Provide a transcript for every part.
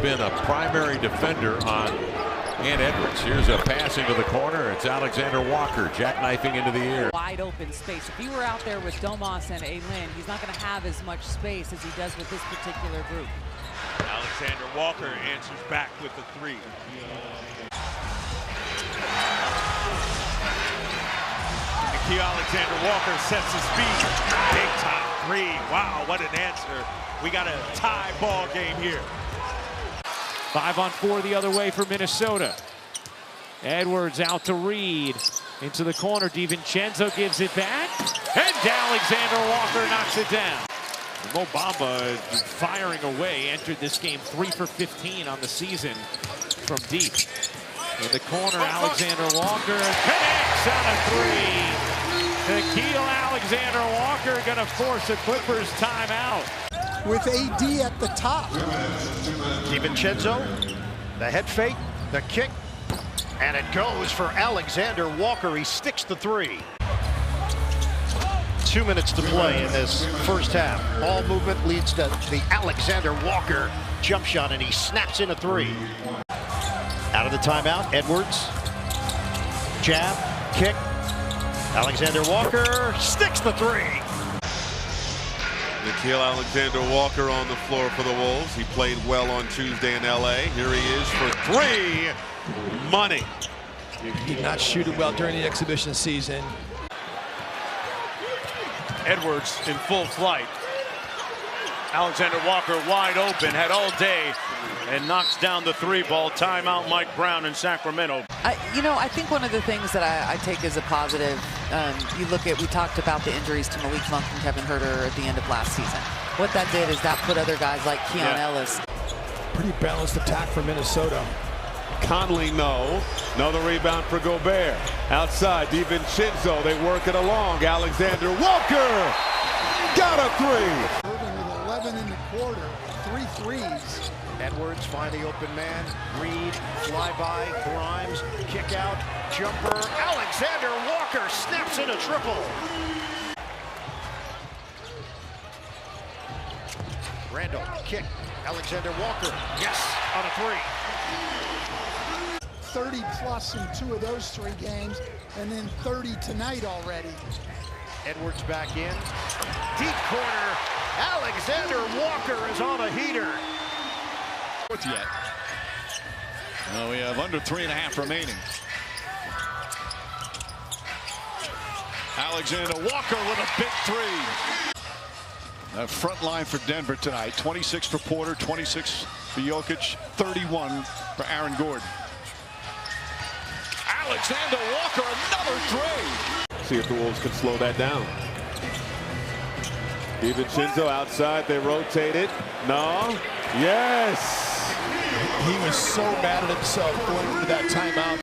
been a primary defender on Edwards. Here's a pass into the corner. It's Alexander-Walker jackknifing into the air. Wide open space. If he were out there with Domas and Aylin, he's not going to have as much space as he does with this particular group. Alexander-Walker answers back with the three. Nickeil Alexander-Walker sets his speed. Big time three. Wow, what an answer. We got a tie ball game here. 5-on-4 the other way for Minnesota. Edwards out to Reed. Into the corner. DiVincenzo gives it back. And Alexander-Walker knocks it down. Mo Bamba firing away. Entered this game 3 for 15 on the season from deep. In the corner, Alexander-Walker connects on a three. Nickeil Alexander-Walker going to force a Clippers timeout. With AD at the top. DiVincenzo, the head fake, the kick, and it goes for Alexander-Walker. He sticks the three. 2 minutes to play in this first half. Ball movement leads to the Alexander-Walker jump shot, and he snaps in a three. Out of the timeout, Edwards. Jab, kick. Alexander-Walker sticks the three. Nickeil Alexander-Walker on the floor for the Wolves. He played well on Tuesday in LA. Here he is for three. Money. He did not shoot it well during the exhibition season. Edwards in full flight. Alexander-Walker wide open, had all day, and knocks down the three ball. Timeout, Mike Brown in Sacramento. I think one of the things that I take as a positive, you look at, we talked about the injuries to Malik Monk and Kevin Huerter at the end of last season. What that did is that put other guys like Keon Ellis. Pretty balanced attack for Minnesota. Conley, no. Another rebound for Gobert. Outside, DiVincenzo, they work it along. Alexander-Walker got a three. Irving with 11 in the quarter, 3 threes. Edwards find the open man. Reed, flyby, Grimes, kick out, jumper. Alexander-Walker snaps in a triple. Randall, kick. Alexander-Walker, yes, on a three. 30 plus in 2 of those 3 games, and then 30 tonight already. Edwards back in. Deep corner. Alexander-Walker is on a heater. Yet. We have under 3.5 remaining. Alexander-Walker with a big three. The front line for Denver tonight. 26 for Porter, 26 for Jokic, 31 for Aaron Gordon. Alexander-Walker, another three. See if the Wolves can slow that down. DiVincenzo outside, they rotate it. No. Yes. He was so mad at himself going into that timeout.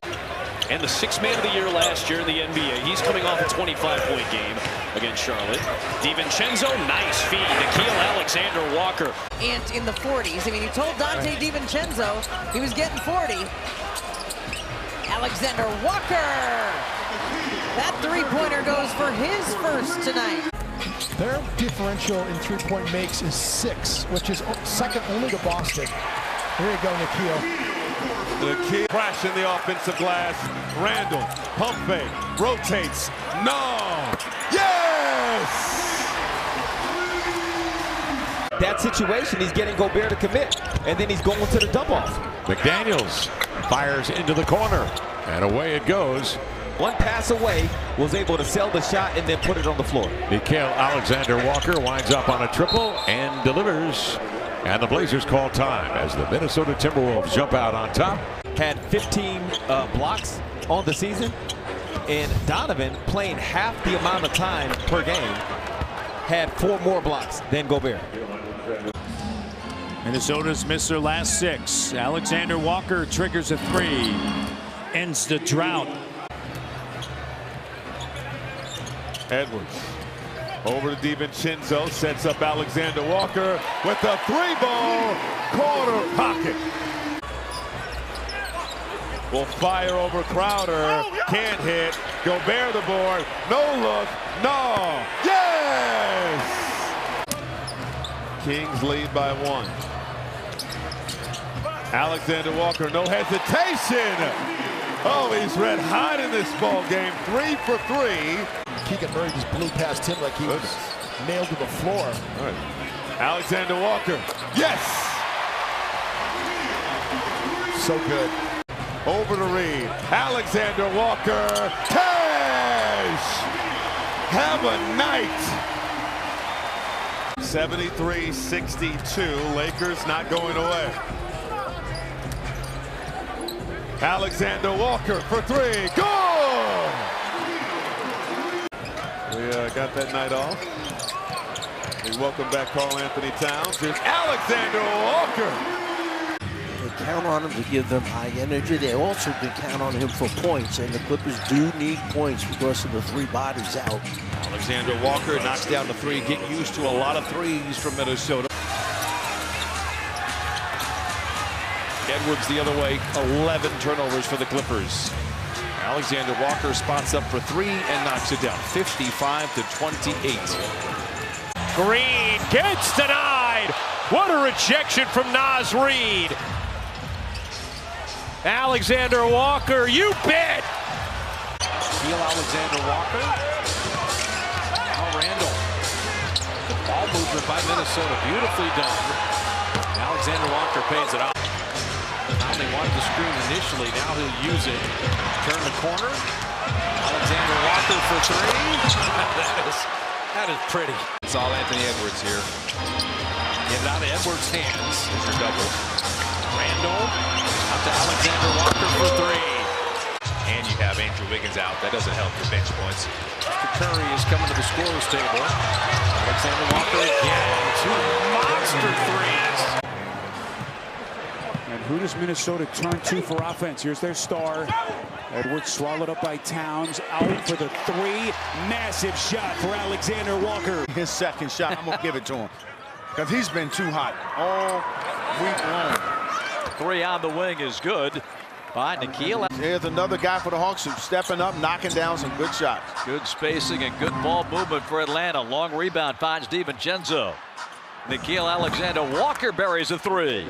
And the 6th man of the year last year in the NBA. He's coming off a 25-point game against Charlotte. DiVincenzo, nice feed. Nickeil Alexander-Walker. And in the 40s. I mean, he told Dante DiVincenzo he was getting 40. Alexander-Walker. That three-pointer goes for his first tonight. Their differential in three-point makes is 6, which is second only to Boston. Here you go, Nickeil. Nickeil crash in the offensive glass. Randall, pump fake, rotates. No! Yes! That situation, he's getting Gobert to commit, and then he's going to the dump-off. McDaniels fires into the corner, and away it goes. One pass away, was able to sell the shot and then put it on the floor. Nickeil Alexander-Walker winds up on a triple and delivers. And the Blazers call time as the Minnesota Timberwolves jump out on top. Had 15 blocks on the season, and Donovan, playing half the amount of time per game, had 4 more blocks than Gobert. Minnesota's missed their last 6. Alexander-Walker triggers a three. Ends the drought. Edwards over to DiVincenzo, sets up Alexander-Walker with the 3-ball corner pocket. Will fire over Crowder, can't hit. Gobert the board, no look, no, yes! Kings lead by 1. Alexander Walker, no hesitation. Oh, he's red hot in this ball game. 3 for 3. Keegan Murray just blew past him like he was nailed to the floor. All right. Alexander Walker, yes! So good. Over to Reed. Alexander Walker, cash! Have a night! 73-62, Lakers not going away. Alexander Walker for 3, good! We got that night off. We welcome back Karl Anthony Towns. Here's Alexander Walker. They count on him to give them high energy. They also can count on him for points, and the Clippers do need points because of the 3 bodies out. Alexander Walker knocks down the 3, getting used to a lot of threes from Minnesota. Edwards the other way, 11 turnovers for the Clippers. Alexander Walker spots up for 3 and knocks it down, 55-28. Green gets denied. What a rejection from Naz Reid. Alexander Walker, you bet. Nickeil Alexander-Walker. Now Randall. The ball movement by Minnesota, beautifully done. Alexander Walker pays it off. Now they wanted the screen initially, now he'll use it. Turn the corner. Alexander Walker for 3. That is pretty. It's all Anthony Edwards here. Get it out of Edwards' hands. There's your double. Randall out to Alexander Walker for 3. And you have Andrew Wiggins out. That doesn't help your bench points. Mr. Curry is coming to the scorer's table. Alexander Walker again. 2 monster threes. And who does Minnesota turn to for offense? Here's their star. Edwards swallowed up by Towns. Out for the 3. Massive shot for Alexander Walker. His second shot, I'm going to give it to him. Because he's been too hot all week long. 3 on the wing is good by Nickeil. Here's another guy for the Hawks who's stepping up, knocking down some good shots. Good spacing and good ball movement for Atlanta. Long rebound finds DiVincenzo. Nickeil Alexander-Walker buries a 3.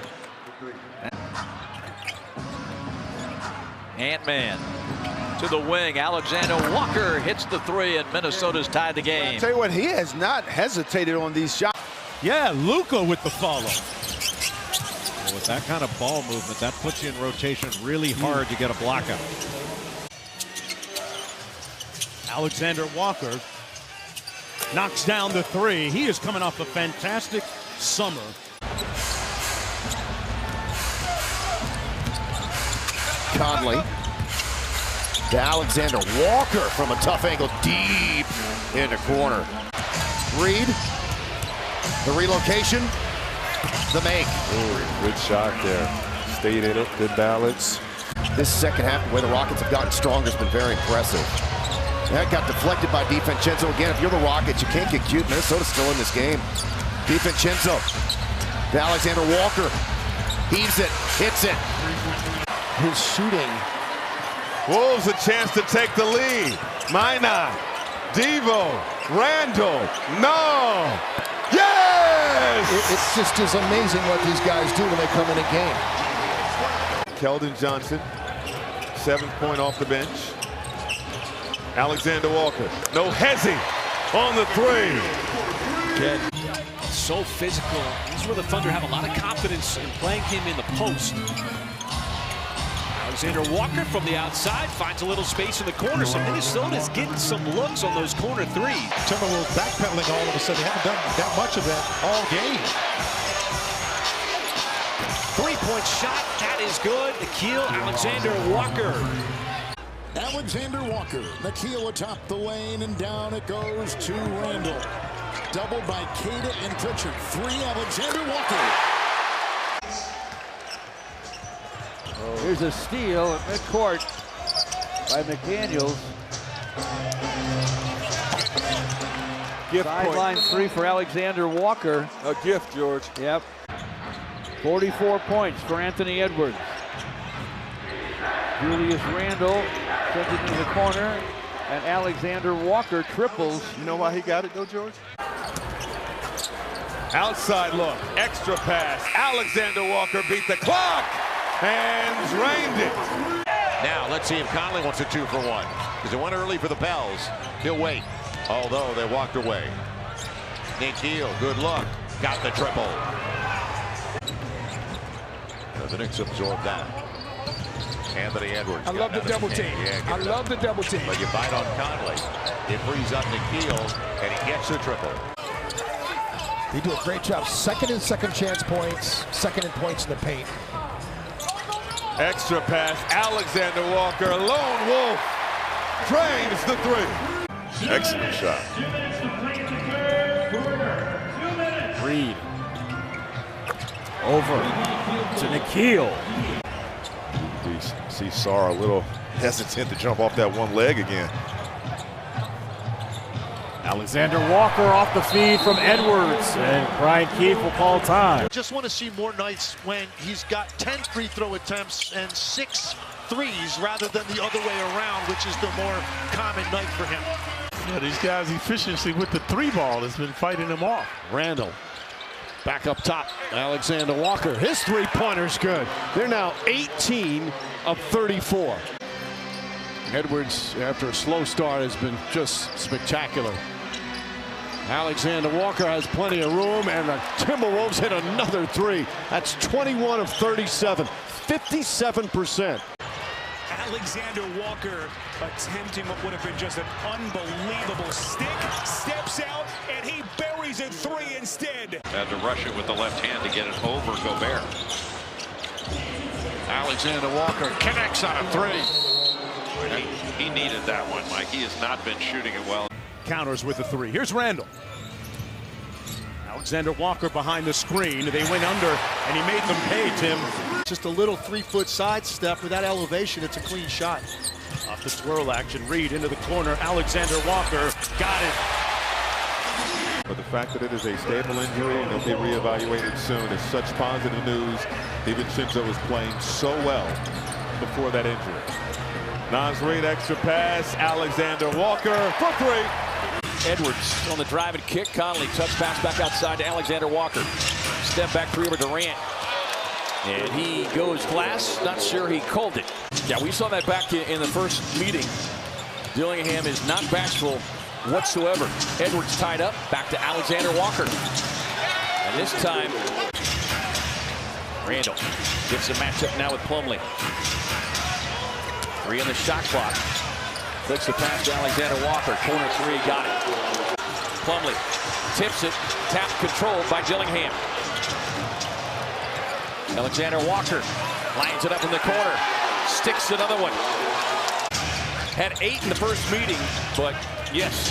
Ant-Man to the wing. Alexander Walker hits the 3, and Minnesota's tied the game. I'll tell you what, he has not hesitated on these shots. Yeah, Luka with the follow. Well, with that kind of ball movement, that puts you in rotation really hard to get a block out. Alexander Walker knocks down the 3. He is coming off a fantastic summer. Conley to Alexander Walker from a tough angle deep in the corner. Reed, the relocation, the make. Ooh, good shot there. Stayed in it, good balance. This second half, the way the Rockets have gotten stronger, has been very impressive. That got deflected by DiVincenzo again. If you're the Rockets, you can't get cute. Minnesota's still in this game. DiVincenzo to Alexander Walker. Heaves it, hits it. His shooting. Wolves a chance to take the lead. Mina, Devo, Randall, no! Yes! It just is amazing what these guys do when they come in a game. Keldon Johnson, 7th point off the bench. Alexander Walker, no hezzy on the 3. Again, so physical. This is where the Thunder have a lot of confidence in playing him in the post. Alexander Walker from the outside finds a little space in the corner, so Minnesota's getting some looks on those corner 3s. Timberwolves backpedaling all of a sudden. They haven't done that much of that all game. 3-point shot, that is good. Nickeil Alexander-Walker. Alexander Walker, Nickeil atop the lane, and down it goes to Randall. Doubled by Cada and Pritchard. 3, Alexander Walker. Here's a steal at midcourt by McDaniels. Sideline 3 for Alexander Walker. A gift, George. Yep. 44 points for Anthony Edwards. Julius Randle sends it into the corner, and Alexander Walker triples. You know why he got it though, George? Outside look, extra pass. Alexander Walker beat the clock. and drained it. Now let's see if Conley wants a 2 for 1. Because it went early for the Pels. He'll wait. Although they walked away. Nickeil, good look. Got the triple. The Knicks absorb that. Anthony Edwards. I love the double team. I love the double team. But you bite on Conley. It frees up Nickeil, and he gets the triple. They do a great job. Second and second chance points. Second and points in the paint. Extra pass. Alexander-Walker, lone wolf, drains the 3. Excellent shot. Reed. Over to Nickeil. We see Sarr a little hesitant to jump off that one leg again. Alexander-Walker off the feed from Edwards, and Brian Keefe will call time. Just want to see more nights when he's got 10 free throw attempts and 6 threes rather than the other way around, which is the more common night for him. Yeah, these guys' efficiency with the 3 ball has been fighting them off. Randall back up top. Alexander-Walker, his three-pointer's good. They're now 18 of 34. Edwards, after a slow start, has been just spectacular. Alexander-Walker has plenty of room, and the Timberwolves hit another 3. That's 21 of 37, 57%. Alexander-Walker attempting what would have been just an unbelievable stick, steps out, and he buries a 3 instead. Had to rush it with the left hand to get it over Gobert. Alexander-Walker connects on a 3. He needed that one, Mike. He has not been shooting it well. Counters with the 3. Here's Randall. Alexander-Walker behind the screen. They went under, and he made them pay, Tim. Just a little 3-foot sidestep with that elevation. It's a clean shot. Off the swirl action, Reed into the corner. Alexander-Walker got it. But the fact that it is a stable injury and he'll be reevaluated soon is such positive news. DiVincenzo was playing so well before that injury. Naz Reid, extra pass. Alexander-Walker for 3. Edwards on the drive and kick. Conley touch pass back outside to Alexander-Walker. Step back 3 over Durant. And he goes glass. Not sure he called it. Yeah, we saw that back in the first meeting. Dillingham is not bashful whatsoever. Edwards tied up. Back to Alexander-Walker. And this time, Randall gets a matchup now with Plumlee. 3 on the shot clock. Flicks the pass to Alexander-Walker. Corner 3, got it. Plumlee tips it. Tap controlled by Dillingham. Alexander-Walker lines it up in the corner. Sticks another one. Had 8 in the first meeting, but yes,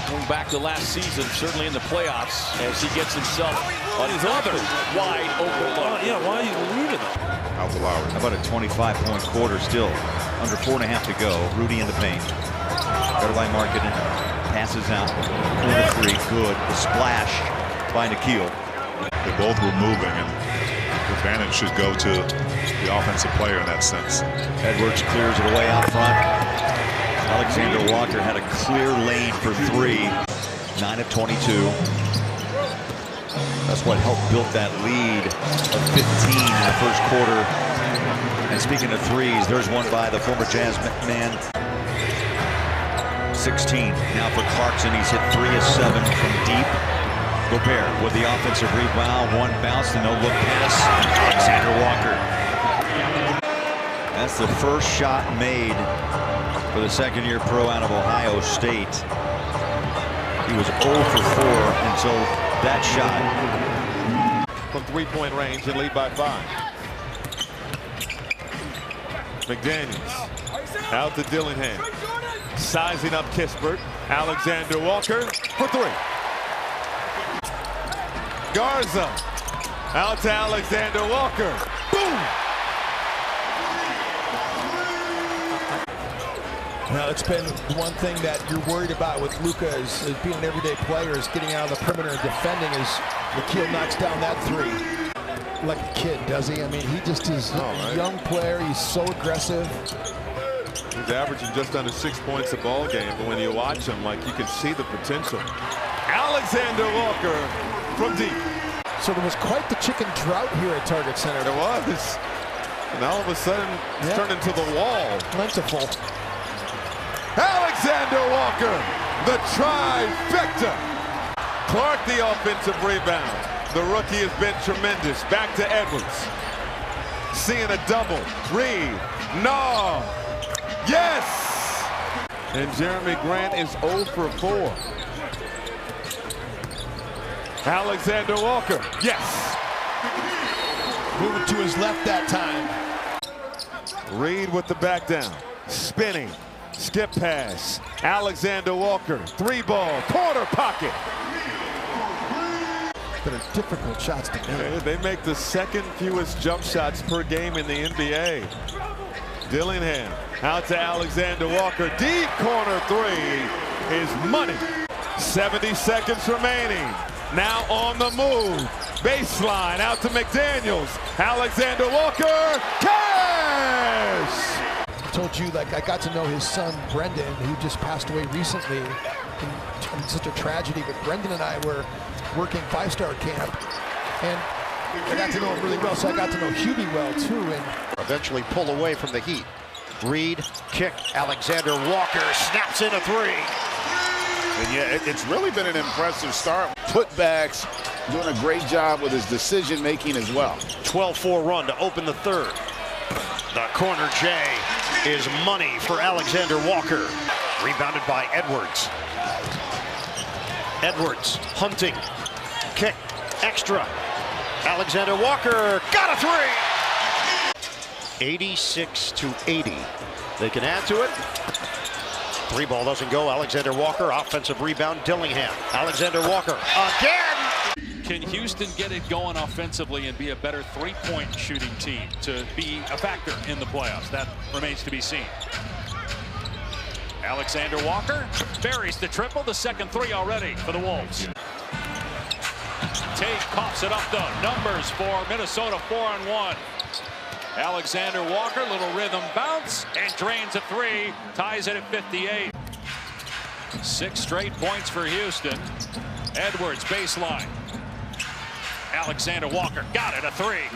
going back to last season, certainly in the playoffs, as he gets himself another wide open look. Yeah, why are you leaving it? How about a 25-point quarter still? Under 4.5 to go. Rudy in the paint. Guarded by Markkanen. Passes out. Corner 3. Good. The splash by Nickeil. They both were moving, and the advantage should go to the offensive player in that sense. Edwards clears it away out front. Alexander-Walker had a clear lane for 3. 9 of 22. That's what helped build that lead of 15 in the first quarter. And speaking of 3s, there's one by the former Jazz man. 16 now for Clarkson. He's hit 3 of 7 from deep. Gobert with the offensive rebound. One bounce, the no-look pass. Alexander-Walker. That's the first shot made for the second-year pro out of Ohio State. He was 0 for 4 until that shot. From 3-point range and lead by 5. McDaniels out to Dillingham. Sizing up Kispert. Alexander-Walker for 3. Garza out to Alexander-Walker. Boom! Now, it's been one thing that you're worried about with Luka as being an everyday player, is getting out of the perimeter and defending, as Nickeil knocks down that 3. Like a kid, does he? I mean, he just is a young player. He's so aggressive. He's averaging just under 6 points a ball game, but when you watch him, like, you can see the potential. Alexander-Walker from deep. So there was quite the chicken drought here at Target Center. There was. And all of a sudden, it's turned into the wall. Plentiful. Alexander Walker, the trifecta. Clark, the offensive rebound. The rookie has been tremendous. Back to Edwards. Seeing a double. Reed. No. Yes! And Jeremy Grant is 0 for 4. Alexander Walker. Yes! Moving to his left that time. Reed with the back down. Spinning. Skip pass. Alexander Walker. 3-ball. Corner pocket. But are difficult shots to make. They make the second fewest jump shots per game in the NBA. Dillingham out to Alexander Walker. Deep corner 3 is money. 70 seconds remaining. Now on the move. Baseline out to McDaniels. Alexander Walker. Cash! I told you, like, I got to know his son, Brendan, who just passed away recently in such a tragedy. But Brendan and I were working 5-star camp, and I got to know him really well, so I got to know Hubie well, too. And eventually pull away from the Heat. Reed, kick, Alexander Walker snaps in a 3. And yeah, it's really been an impressive start. Putbacks, doing a great job with his decision-making as well. 12-4 run to open the third. The corner J is money for Alexander Walker. Rebounded by Edwards. Edwards hunting. Kick. Extra. Alexander Walker got a 3. 86-80. They can add to it. 3-ball doesn't go. Alexander Walker. Offensive rebound. Dillingham. Alexander Walker again. Can Houston get it going offensively and be a better three-point shooting team to be a factor in the playoffs? That remains to be seen. Alexander Walker buries the triple, the second 3 already for the Wolves. Tate coughs it up though. Numbers for Minnesota, 4-on-1. Alexander Walker, little rhythm bounce, and drains a 3, ties it at 58. 6 straight points for Houston. Edwards baseline. Alexander Walker got it, a 3.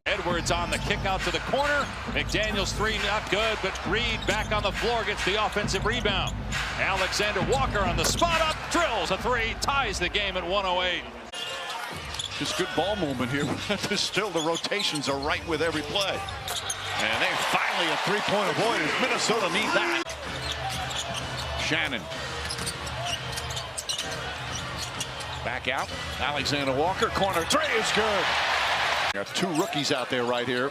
Edwards on the kick out to the corner. McDaniels 3 not good, but Reed back on the floor gets the offensive rebound. Alexander Walker on the spot up, drills a 3, ties the game at 108. Just good ball movement here. Still the rotations are right with every play. And they finally a 3-point avoidance. Minnesota need that. Shannon. Back out. Alexander Walker, corner 3 is good. There are 2 rookies out there right here.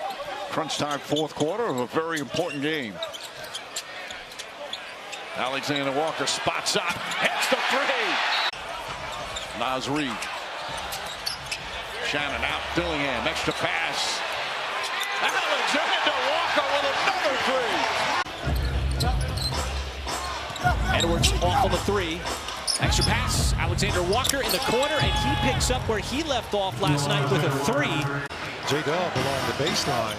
Crunch time, 4th quarter of a very important game. Alexander Walker spots up, hits the 3. Naz Reid. Shannon out, Dillingham, extra pass. Alexander Walker with another 3. Edwards off on the 3. Extra pass, Alexander Walker in the corner, and he picks up where he left off last night with a 3. J-Dub along the baseline.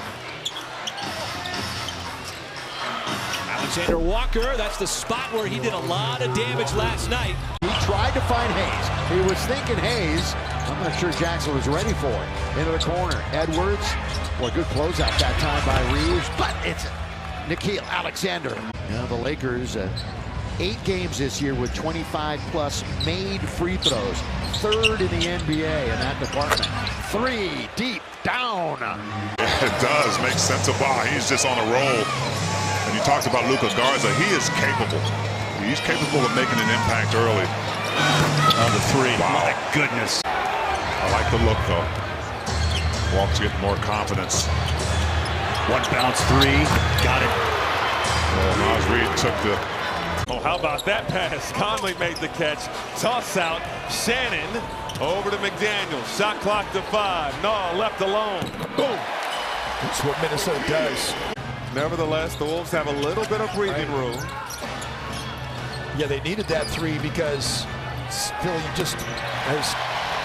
Alexander Walker, that's the spot where he did a lot of damage last night. He tried to find Hayes. He was thinking Hayes. I'm not sure Jackson was ready for it. Into the corner. Edwards. Well, good closeout that time by Reeves, but it's Nickeil Alexander. Now the Lakers, 8 games this year with 25+ made free throws. 3rd in the NBA in that department. 3 deep down. It does make sense of ball. He's just on a roll. And you talked about Luka Garza. He is capable. He's capable of making an impact early. On the 3. Wow. My goodness. I like the look though. Walker's getting more confidence. 1 bounce 3. Got it. Well, Naz Reid took the. Oh, how about that pass? Conley made the catch. Toss out. Shannon over to McDaniels. Shot clock to 5. No, left alone. Boom. That's what Minnesota does. Nevertheless, the Wolves have a little bit of breathing room. Yeah, they needed that 3 because Philly just, as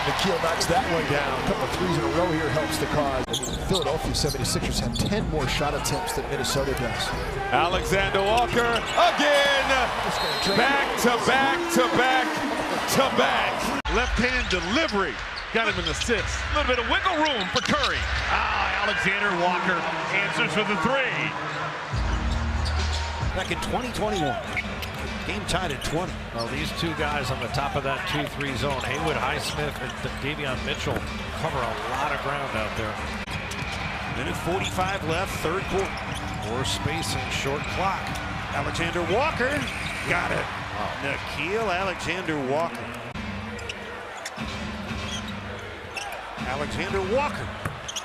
Nickeil knocks that one down, a couple of 3s in a row here helps the cause. Philadelphia 76ers have 10 more shot attempts than Minnesota does. Alexander Walker again. Back to back to back to back. Left-hand delivery. Got him in the 6th. A little bit of wiggle room for Curry. Alexander-Walker answers with a three. Back in 2021. Game tied at 20. Well, these two guys on the top of that 2-3 zone, Haywood Highsmith and Davion Mitchell, cover a lot of ground out there. Minute 45 left, third quarter. More spacing, short clock. Alexander-Walker got it. Nickeil Alexander-Walker. Alexander-Walker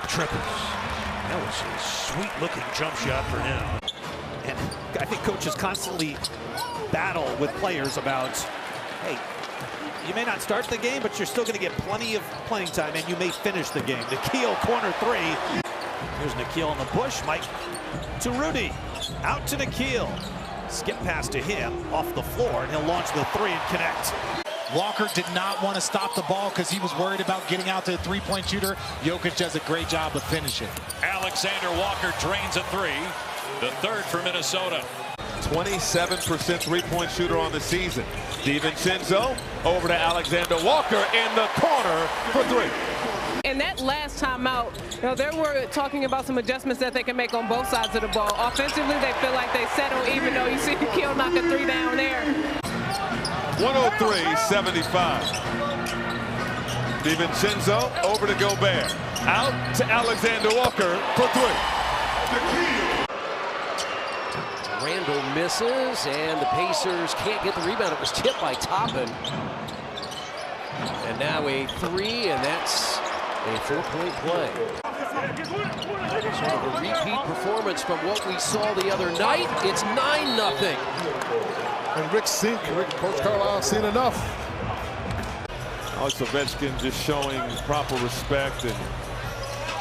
triples. That was a sweet-looking jump shot for him. And I think coaches constantly battle with players about, hey, you may not start the game, but you're still going to get plenty of playing time, and you may finish the game. Nickeil, corner three. Here's Nickeil on the push. Mike to Rudy. Out to Nickeil. Skip pass to him off the floor, and he'll launch the three and connect. Walker did not want to stop the ball because he was worried about getting out to the three-point shooter. Jokic does a great job of finishing. Alexander-Walker drains a three. The third for Minnesota. 27% three-point shooter on the season. DiVincenzo over to Alexander-Walker in the corner for three. In that last timeout, they were talking about some adjustments that they can make on both sides of the ball. Offensively, they feel like they settle, even though you see Nickeil knock a three down there. 103-75. DiVincenzo over to Gobert. Out to Alexander-Walker for three. Randall misses, and the Pacers can't get the rebound. It was tipped by Toppin. And now a three, and that's a four-point play. Sort of a repeat performance from what we saw the other night. It's 9-0. And Coach Carlisle seen enough. Alex Ovechkin just showing proper respect and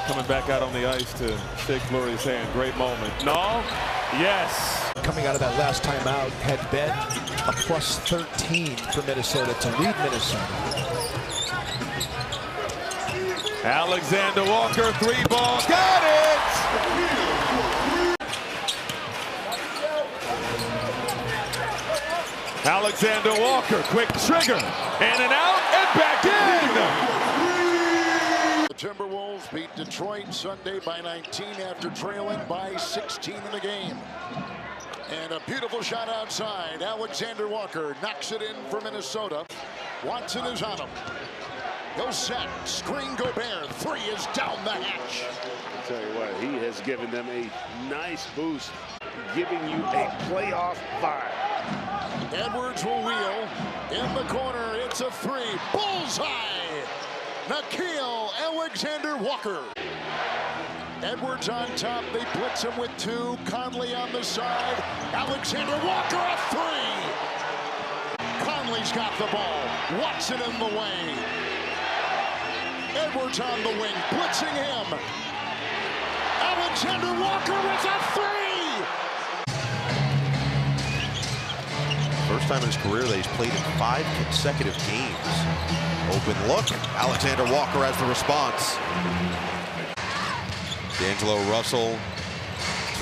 coming back out on the ice to shake Fleury's hand. Great moment. No? Yes. Coming out of that last timeout had been a plus 13 for Minnesota to lead Minnesota. Alexander-Walker, three ball, got it! Alexander-Walker, quick trigger, in and out, and back in! The Timberwolves beat Detroit Sunday by 19 after trailing by 16 in the game. And a beautiful shot outside. Alexander-Walker knocks it in for Minnesota. Watson is on him. He'll set. Screen Gobert. Three is down the hatch. I'll tell you what, he has given them a nice boost, giving you a playoff vibe. Edwards will wheel. In the corner, it's a three. Bullseye! Nickeil Alexander-Walker. Edwards on top. They blitz him with two. Conley on the side. Alexander-Walker, a three! Conley's got the ball. Watson in the way. Edwards on the wing, blitzing him. Alexander-Walker with a three! First time in his career that he's played in 5 consecutive games. Open look. Alexander-Walker has the response. D'Angelo Russell,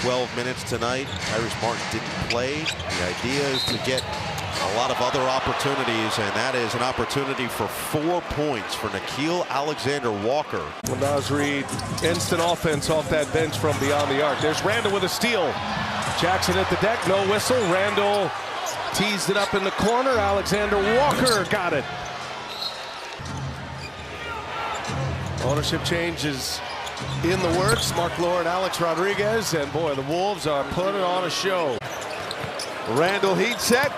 12 minutes tonight. Tyrese Martin didn't play. The idea is to get a lot of other opportunities, and that is an opportunity for 4 points for Nickeil Alexander-Walker. Well, Naz Reid, instant offense off that bench from beyond the arc. There's Randall with a steal. Jackson at the deck, no whistle. Randall teased it up in the corner. Alexander-Walker got it. Ownership change is in the works. Mark Lord, Alex Rodriguez, and boy, the Wolves are putting on a show. Randall heat check.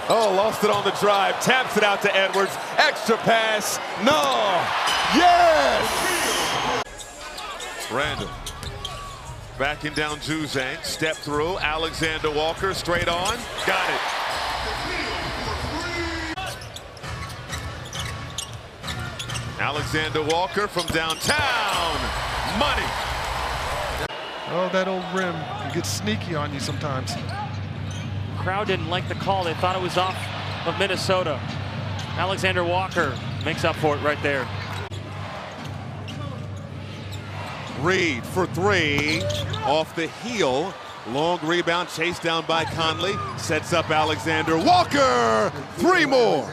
Oh, lost it on the drive. Taps it out to Edwards. Extra pass. No. Yes. Randall backing down Juzang. Step through. Alexander-Walker straight on. Got it. Alexander-Walker from downtown. Money. Oh, that old rim. It gets sneaky on you sometimes. Crowd didn't like the call. They thought it was off of Minnesota. Alexander-Walker makes up for it right there. Reid for three. Off the heel. Long rebound chased down by Conley. Sets up Alexander-Walker. 3 more.